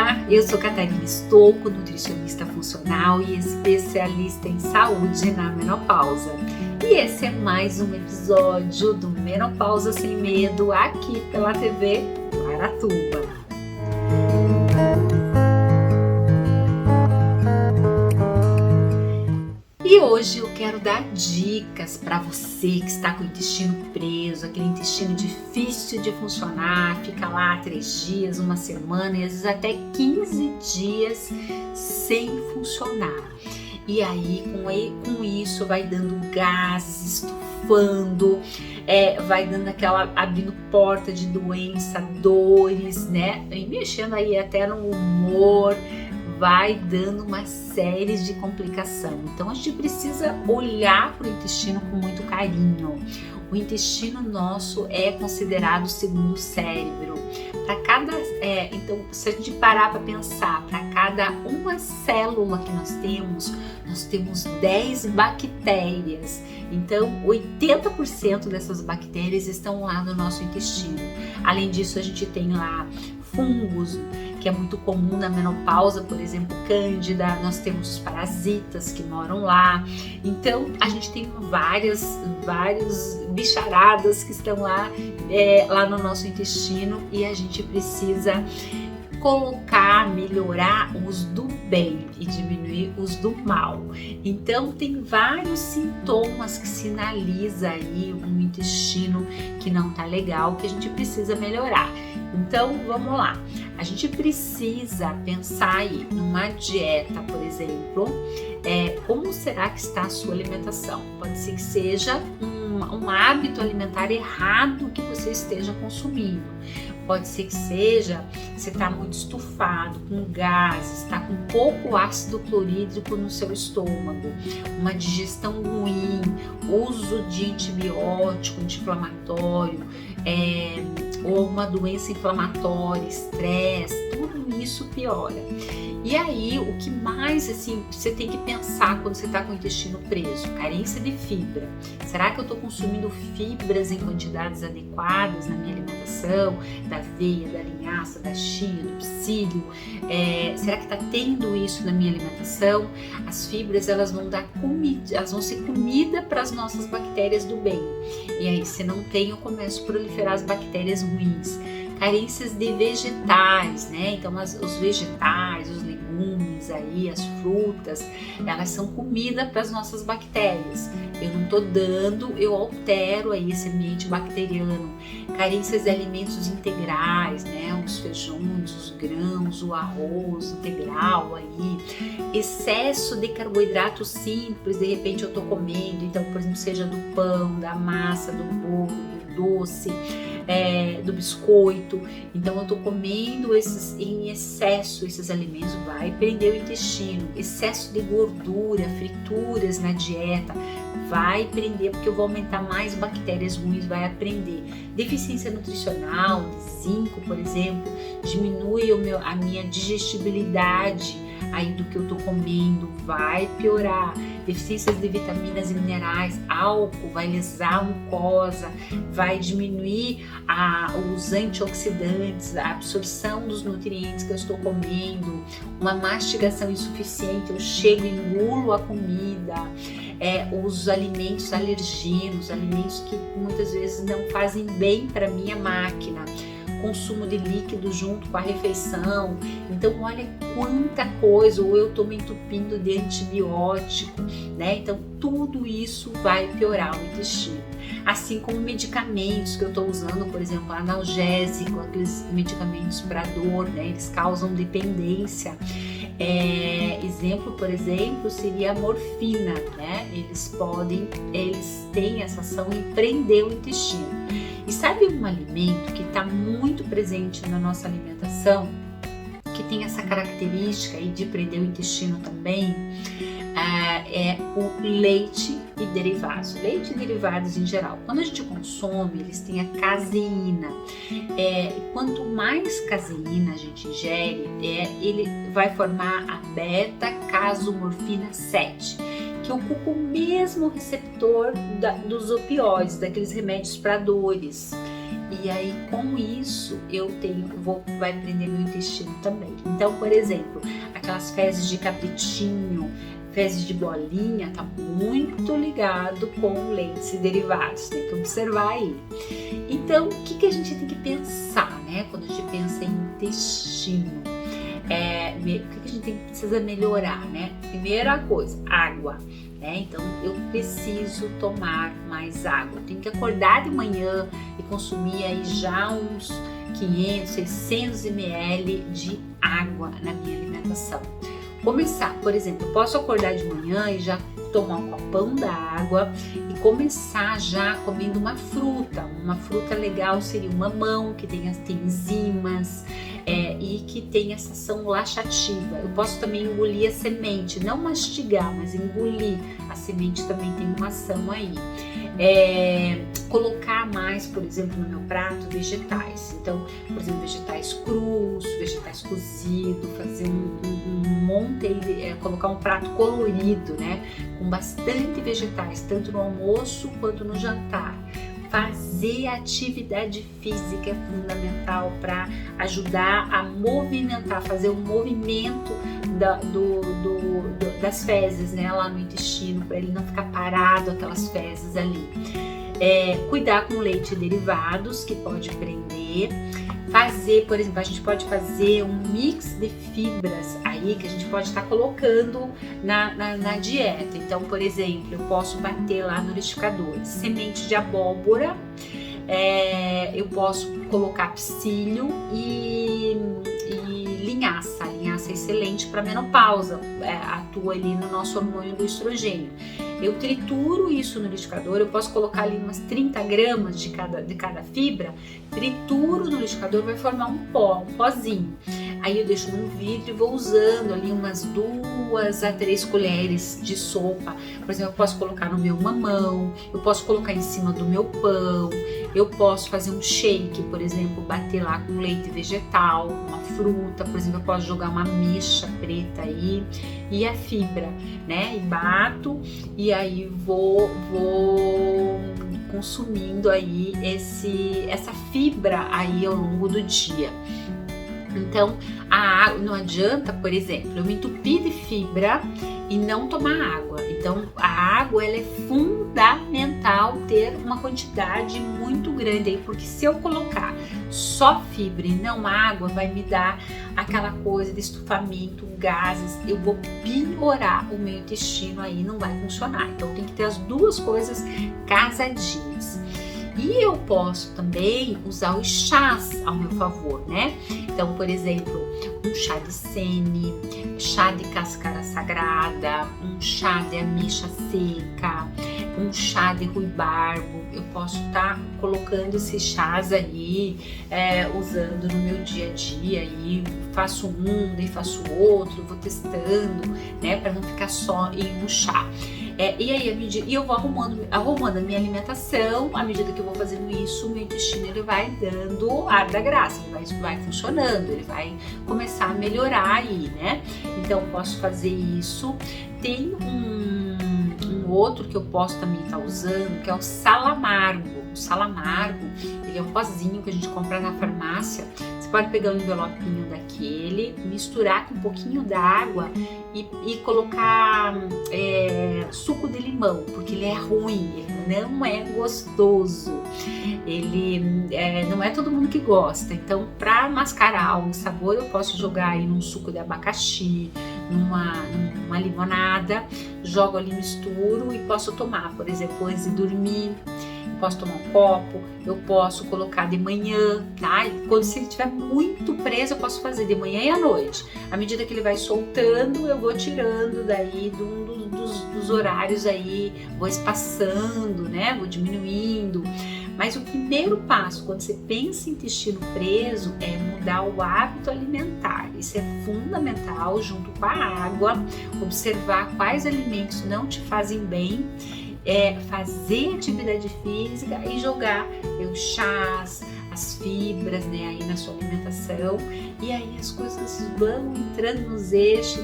Olá, eu sou Catarina Stocco, nutricionista funcional e especialista em saúde na menopausa. E esse é mais um episódio do Menopausa Sem Medo aqui pela TV Guaratuba. E hoje eu quero dar dicas para você que está com o intestino preso, aquele intestino difícil de funcionar, fica lá 3 dias, uma semana e às vezes até 15 dias sem funcionar. E aí com isso vai dando gases, estufando, vai dando abrindo porta de doença, dores, né? E mexendo aí até no humor, vai dando uma série de complicação. Então a gente precisa olhar para o intestino com muito carinho. O intestino nosso é considerado o segundo cérebro. Então, se a gente parar para pensar, para cada uma célula que nós temos 10 bactérias. Então, 80% dessas bactérias estão lá no nosso intestino. Além disso, a gente tem lá fungos, que é muito comum na menopausa, por exemplo, cândida, nós temos os parasitas que moram lá. Então, a gente tem várias bicharadas que estão lá no nosso intestino e a gente precisa melhorar os do bem e diminuir os do mal. Então tem vários sintomas que sinalizam aí um intestino que não tá legal, que a gente precisa melhorar. Então vamos lá, a gente precisa pensar aí numa dieta, por exemplo, como será que está a sua alimentação? Pode ser que seja um hábito alimentar errado que você esteja consumindo. Pode ser que seja, você está muito estufado, com gases, está com pouco ácido clorídrico no seu estômago, uma digestão ruim, uso de antibiótico, anti-inflamatório, ou uma doença inflamatória, estresse, tudo isso piora. E aí, o que mais você tem que pensar quando você está com o intestino preso? Carência de fibra. Será que eu estou consumindo fibras em quantidades adequadas na minha alimentação? Da aveia, da linhaça, da chia, do psyllium? Será que está tendo isso na minha alimentação? As fibras, elas vão ser comida para as nossas bactérias do bem. E aí, se não tem, eu começo a proliferar as bactérias ruins. Carências de vegetais, né? Então os vegetais, os legumes aí, as frutas, elas são comida para as nossas bactérias. Eu não tô dando, eu altero aí esse ambiente bacteriano. Carências de alimentos integrais, né? Os feijões, os grãos, o arroz integral aí. Excesso de carboidrato simples, de repente eu tô comendo, então, por exemplo, seja do pão, da massa, do bolo, do doce, do biscoito. Então eu tô comendo em excesso esses alimentos, vai prender o intestino. Excesso de gordura, frituras na dieta, vai prender, porque eu vou aumentar mais bactérias ruins, vai prender. Deficiência nutricional, de zinco, por exemplo, diminui a minha digestibilidade aí do que eu tô comendo, vai piorar. Deficiências de vitaminas e minerais, álcool vai lesar a mucosa, vai diminuir os antioxidantes, a absorção dos nutrientes que eu estou comendo, uma mastigação insuficiente, eu chego e engulo a comida, os alimentos alergenos, alimentos que muitas vezes não fazem bem para minha máquina, consumo de líquido junto com a refeição. Então olha quanta coisa, ou eu tô me entupindo de antibiótico, né? Então tudo isso vai piorar o intestino. Assim como medicamentos que eu tô usando, por exemplo, analgésico, aqueles medicamentos para dor, né? Eles causam dependência. Exemplo, por exemplo, seria a morfina, né? Eles têm essa ação em prender o intestino. E sabe um alimento que está muito presente na nossa alimentação, que tem essa característica aí de prender o intestino também? É o leite e derivados. Leite e derivados em geral. Quando a gente consome, eles têm a caseína. Quanto mais caseína a gente ingere, ele vai formar a beta-casomorfina 7, que ocupa o mesmo receptor dos opioides, daqueles remédios para dores. E aí com isso vai prender meu intestino também. Então, por exemplo, aquelas fezes de cabritinho, fezes de bolinha, tá muito ligado com leites e derivados, tem que observar aí. Então, o que a gente tem que pensar, né, quando a gente pensa em intestino? O que a gente precisa melhorar, né? Primeira coisa, água, né? Então, eu preciso tomar mais água. Eu tenho que acordar de manhã e consumir aí já uns 500, 600 ml de água na minha alimentação. Começar, por exemplo, eu posso acordar de manhã e já tomar um copão d'água e começar já comendo uma fruta. Uma fruta legal seria o mamão, que tem enzimas e que tem essa ação laxativa. Eu posso também engolir a semente, não mastigar, mas engolir. A semente também tem uma ação aí. Colocar mais, por exemplo, no meu prato, vegetais. Então, por exemplo, vegetais crus, vegetais cozidos, fazer um monte, colocar um prato colorido, né? Com bastante vegetais, tanto no almoço quanto no jantar. Fazer atividade física é fundamental para ajudar a movimentar, fazer um movimento das fezes, né, lá no intestino, para ele não ficar parado, aquelas fezes ali. Cuidar com leite e derivados, que pode prender. Fazer, por exemplo, a gente pode fazer um mix de fibras aí que a gente pode estar colocando na dieta. Então, por exemplo, eu posso bater lá no liquidificador semente de abóbora, eu posso colocar psyllium e linhaça. A linhaça é excelente para menopausa, atua ali no nosso hormônio do estrogênio. Eu trituro isso no liquidificador, eu posso colocar ali umas 30 gramas de cada fibra, trituro no liquidificador, vai formar um pozinho. Aí eu deixo num vidro e vou usando ali umas 2 a 3 colheres de sopa. Por exemplo, eu posso colocar no meu mamão, eu posso colocar em cima do meu pão, eu posso fazer um shake, por exemplo, bater lá com leite vegetal, uma fruta, por exemplo, eu posso jogar uma ameixa preta aí e a fibra, né? E bato e aí vou consumindo aí essa fibra aí ao longo do dia. Então, a água não adianta, por exemplo, eu me entupir de fibra e não tomar água. Então, a água ela é fundamental ter uma quantidade muito grande aí, porque se eu colocar só fibra e não água, vai me dar aquela coisa de estufamento, gases, eu vou piorar o meu intestino aí, não vai funcionar. Então, tem que ter as duas coisas casadinhas. E eu posso também usar os chás ao meu favor, né? Então, por exemplo, um chá de sene, chá de cascara sagrada, um chá de ameixa seca, um chá de ruibarbo. Eu posso estar colocando esses chás aí, usando no meu dia a dia. E faço um, daí faço outro, vou testando, né? Para não ficar só em um chá. E aí, eu vou arrumando a minha alimentação. À medida que eu vou fazendo isso, o meu intestino ele vai dando ar da graça, ele vai funcionando, ele vai começar a melhorar aí, né? Então, posso fazer isso. Tem um outro que eu posso também estar usando, que é o salamargo. O salamargo, ele é um pozinho que a gente compra na farmácia. Você pode pegar um envelopinho daquele, misturar com um pouquinho d'água e colocar suco de limão, porque ele é ruim, ele não é gostoso, ele não é todo mundo que gosta. Então, para mascarar o sabor, eu posso jogar aí num suco de abacaxi, numa limonada, jogo ali, misturo e posso tomar, por exemplo, antes de dormir. Posso tomar um copo, eu posso colocar de manhã, tá? E quando se ele estiver muito preso, eu posso fazer de manhã e à noite. À medida que ele vai soltando, eu vou tirando daí dos horários aí, vou espaçando, né? Vou diminuindo. Mas o primeiro passo, quando você pensa em intestino preso, é mudar o hábito alimentar. Isso é fundamental, junto com a água, observar quais alimentos não te fazem bem, fazer atividade física e jogar os chás, as fibras, né, aí na sua alimentação, e aí as coisas vão entrando nos eixos,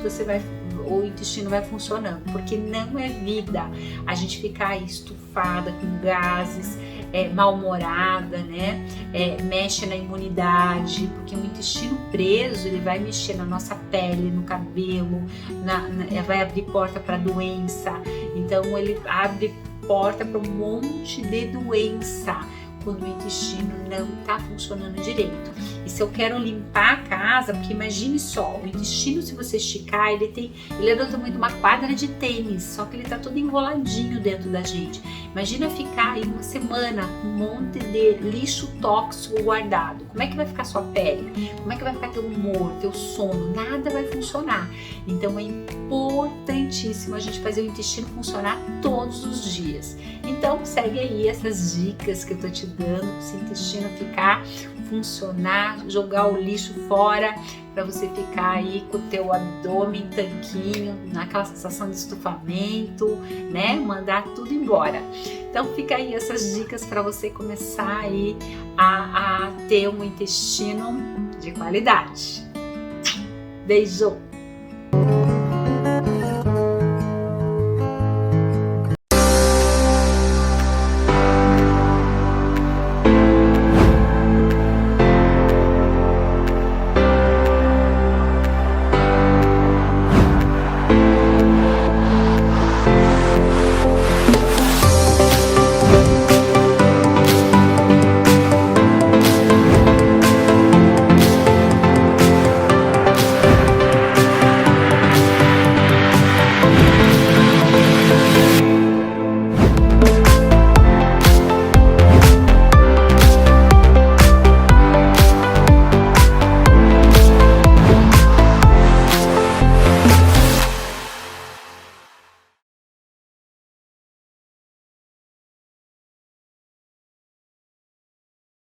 o intestino vai funcionando, porque não é vida a gente ficar aí estufada com gases, mal-humorada, né? Mexe na imunidade, porque o intestino preso ele vai mexer na nossa pele, no cabelo, vai abrir porta para doença. Então ele abre porta para um monte de doença quando o intestino não está funcionando direito. E se eu quero limpar a casa, porque imagine só, o intestino, se você esticar, ele é do tamanho de uma quadra de tênis, só que ele está todo enroladinho dentro da gente. Imagina ficar aí uma semana com um monte de lixo tóxico guardado. Como é que vai ficar sua pele? Como é que vai ficar teu humor, teu sono? Nada vai funcionar. Então é importantíssimo a gente fazer o intestino funcionar todos os dias. Então segue aí essas dicas que eu tô te dando para o seu intestino funcionar, jogar o lixo fora, para você ficar aí com o teu abdômen tanquinho, naquela sensação de estufamento, né? Mandar tudo embora. Então fica aí essas dicas para você começar aí a ter um intestino de qualidade. Beijo!